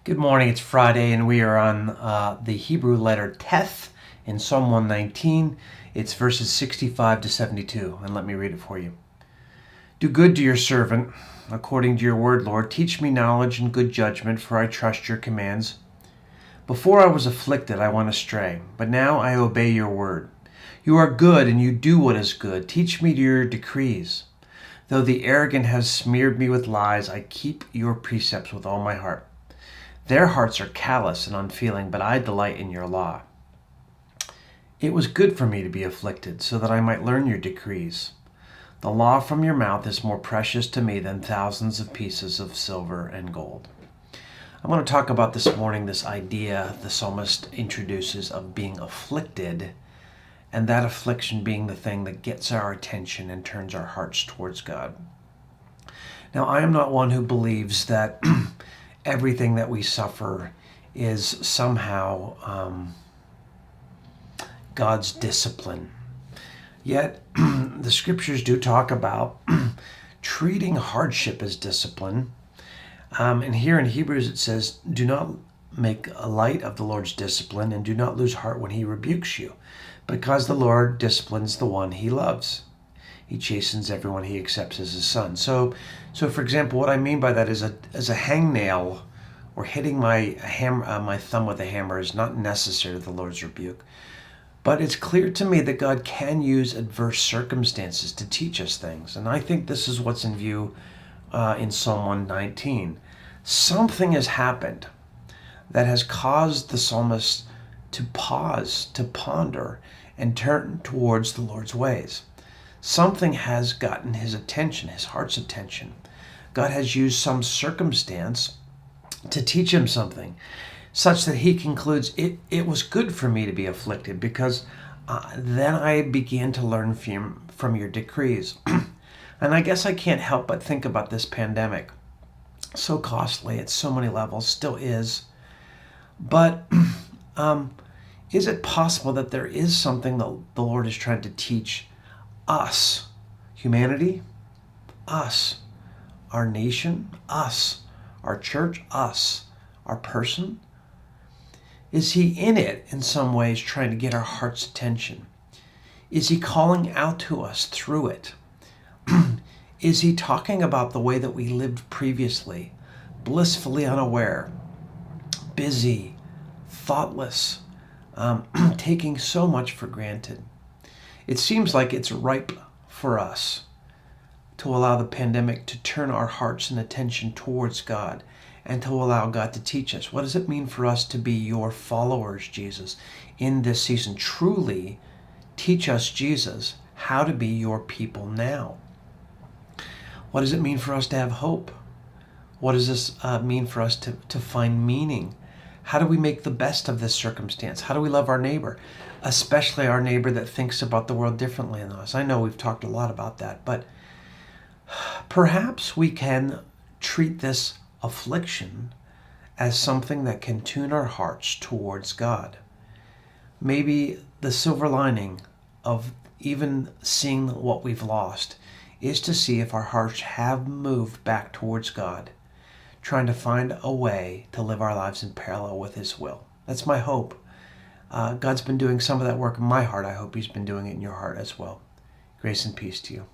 Good morning. It's Friday, and we are on the Hebrew letter Teth in Psalm 119. It's verses 65 to 72, and let me read it for you. Do good to your servant, according to your word, Lord. Teach me knowledge and good judgment, for I trust your commands. Before I was afflicted, I went astray, but now I obey your word. You are good, and you do what is good. Teach me your decrees. Though the arrogant have smeared me with lies, I keep your precepts with all my heart. Their hearts are callous and unfeeling, but I delight in your law. It was good for me to be afflicted, so that I might learn your decrees. The law from your mouth is more precious to me than thousands of pieces of silver and gold. I want to talk about this morning this idea the psalmist introduces of being afflicted, and that affliction being the thing that gets our attention and turns our hearts towards God. Now, I am not one who believes that everything that we suffer is somehow God's discipline. Yet, the scriptures do talk about treating hardship as discipline. And here in Hebrews it says, do not make a light of the Lord's discipline, and do not lose heart when he rebukes you, because the Lord disciplines the one he loves. He chastens everyone he accepts as his son. So for example, what I mean by that is a hangnail or hitting my thumb with a hammer is not necessary to the Lord's rebuke. But it's clear to me that God can use adverse circumstances to teach us things. And I think this is what's in view in Psalm 119. Something has happened that has caused the psalmist to pause, to ponder, and turn towards the Lord's ways. Something has gotten his attention, his heart's attention. God has used some circumstance to teach him something, such that he concludes, it was good for me to be afflicted, because then I began to learn from your decrees. And I guess I can't help but think about this pandemic. So costly at so many levels, still is. But is it possible that there is something that the Lord is trying to teach us, humanity, us, our nation, us, our church, us, our person? Is he in it in some ways trying to get our heart's attention? Is he calling out to us through it? Is he talking about the way that we lived previously, blissfully unaware, busy, thoughtless, taking so much for granted? It seems like it's ripe for us to allow the pandemic to turn our hearts and attention towards God, and to allow God to teach us. What does it mean for us to be your followers, Jesus, in this season? Truly teach us, Jesus, how to be your people now. What does it mean for us to have hope? What does this mean for us to find meaning? How do we make the best of this circumstance? How do we love our neighbor, especially our neighbor that thinks about the world differently than us? I know we've talked a lot about that, but perhaps we can treat this affliction as something that can tune our hearts towards God. Maybe the silver lining of even seeing what we've lost is to see if our hearts have moved back towards God, trying to find a way to live our lives in parallel with his will. That's my hope. God's been doing some of that work in my heart. I hope he's been doing it in your heart as well. Grace and peace to you.